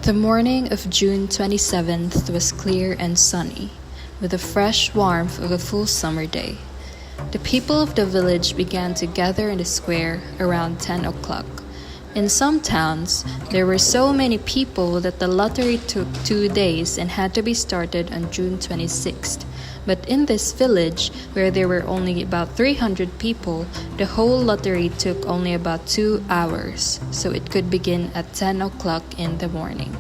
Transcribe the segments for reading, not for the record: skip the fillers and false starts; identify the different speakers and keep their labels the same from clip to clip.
Speaker 1: The morning of June 27th was clear and sunny, with the fresh warmth of a full summer day. The people of the village began to gather in the square around 10 o'clock. In some towns, there were so many people that the lottery took 2 days and had to be started on June 26th. But in this village, where there were only about 300 people, the whole lottery took only about 2 hours, so it could begin at 10 o'clock in the morning.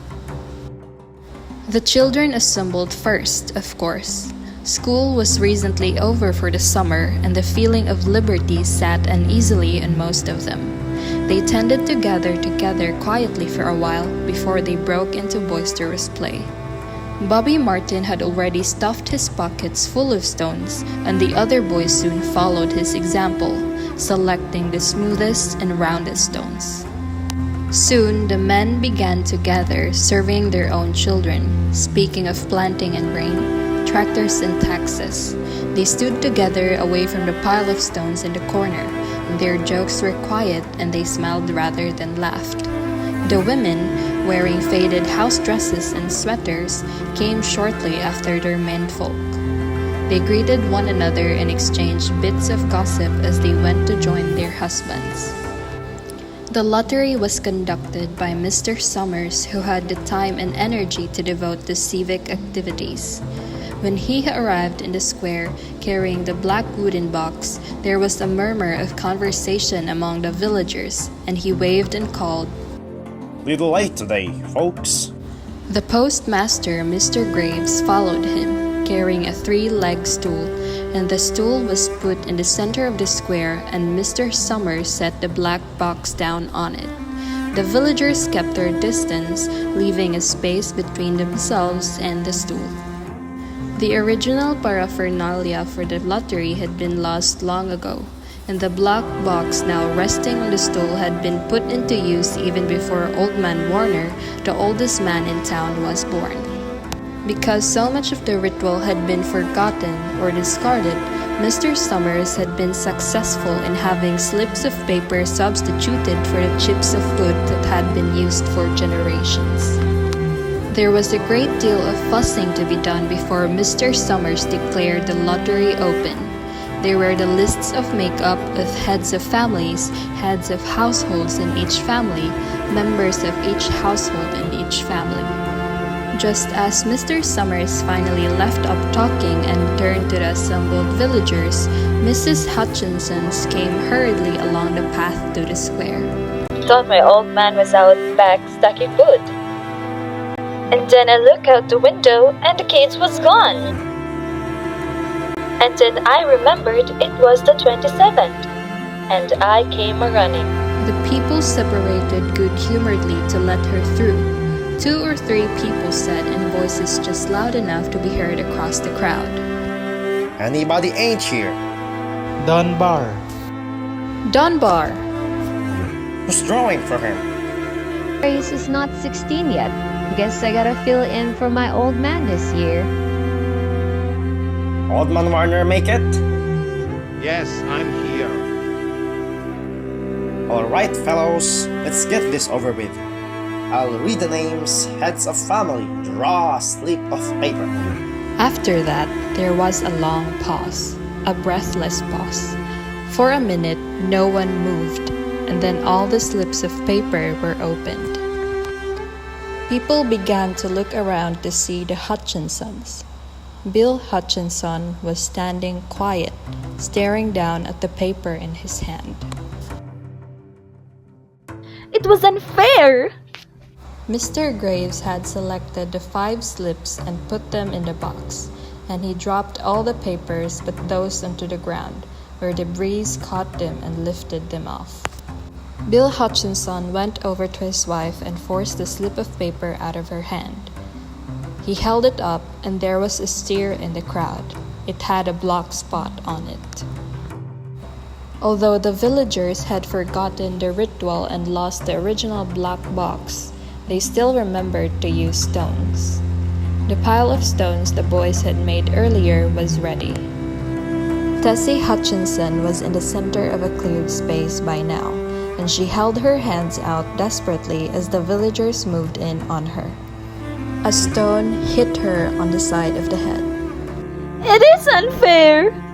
Speaker 1: The children assembled first, of course. School was recently over for the summer, and the feeling of liberty sat uneasily on most of them. They tended to gather together quietly for a while before they broke into boisterous play. Bobby Martin had already stuffed his pockets full of stones, and the other boys soon followed his example, selecting the smoothest and roundest stones. Soon the men began to gather, serving their own children. Speaking of planting and rain, tractors and taxes, they stood together away from the pile of stones in the corner. Their jokes were quiet, and they smiled rather than laughed. The women, wearing faded house dresses and sweaters, came shortly after their menfolk. They greeted one another and exchanged bits of gossip as they went to join their husbands. The lottery was conducted by Mr. Summers, who had the time and energy to devote to civic activities. When he arrived in the square, carrying the black wooden box, there was a murmur of conversation among the villagers, and he waved and called,
Speaker 2: "Little late today, folks."
Speaker 1: The postmaster, Mr. Graves, followed him, carrying a 3-legged stool, and the stool was put in the center of the square, and Mr. Summers set the black box down on it. The villagers kept their distance, leaving a space between themselves and the stool. The original paraphernalia for the lottery had been lost long ago, and the black box now resting on the stool had been put into use even before Old Man Warner, the oldest man in town, was born. Because so much of the ritual had been forgotten or discarded, Mr. Summers had been successful in having slips of paper substituted for the chips of wood that had been used for generations. There was a great deal of fussing to be done before Mr. Summers declared the lottery open. There were the lists of make-up of heads of families, heads of households in each family, members of each household in each family. Just as Mr. Summers finally left off talking and turned to the assembled villagers, Mrs. Hutchinson's came hurriedly along the path to the square.
Speaker 3: "Thought my old man was out back stacking wood. And then I looked out the window and the cage was gone. And then I remembered it was the 27th, and I came a-running."
Speaker 1: The people separated good-humoredly to let her through. 2 or 3 people said in voices just loud enough to be heard across the crowd,
Speaker 2: "Anybody ain't here?"
Speaker 4: Dunbar.
Speaker 1: "Dunbar!"
Speaker 2: "Who's drawing for him?"
Speaker 5: Grace is not 16 yet. Guess I gotta fill in for my old man this year."
Speaker 2: "Old Man Warner make it?"
Speaker 4: Yes, I'm here.
Speaker 2: "All right, fellows, let's get this over with. I'll read the names, heads of family, draw a slip of paper."
Speaker 1: After that, there was a long pause, a breathless pause. For a minute, no one moved, and then all the slips of paper were opened. People began to look around to see the Hutchinsons. Bill Hutchinson was standing quiet, staring down at the paper in his hand.
Speaker 3: "It was unfair!"
Speaker 1: Mr. Graves had selected the 5 slips and put them in the box, and he dropped all the papers but those onto the ground, where the breeze caught them and lifted them off. Bill Hutchinson went over to his wife and forced the slip of paper out of her hand. He held it up, and there was a stir in the crowd. It had a black spot on it. Although the villagers had forgotten the ritual and lost the original black box, they still remembered to use stones. The pile of stones the boys had made earlier was ready. Tessie Hutchinson was in the center of a cleared space by now, and she held her hands out desperately as the villagers moved in on her. A stone hit her on the side of the head.
Speaker 3: It is unfair.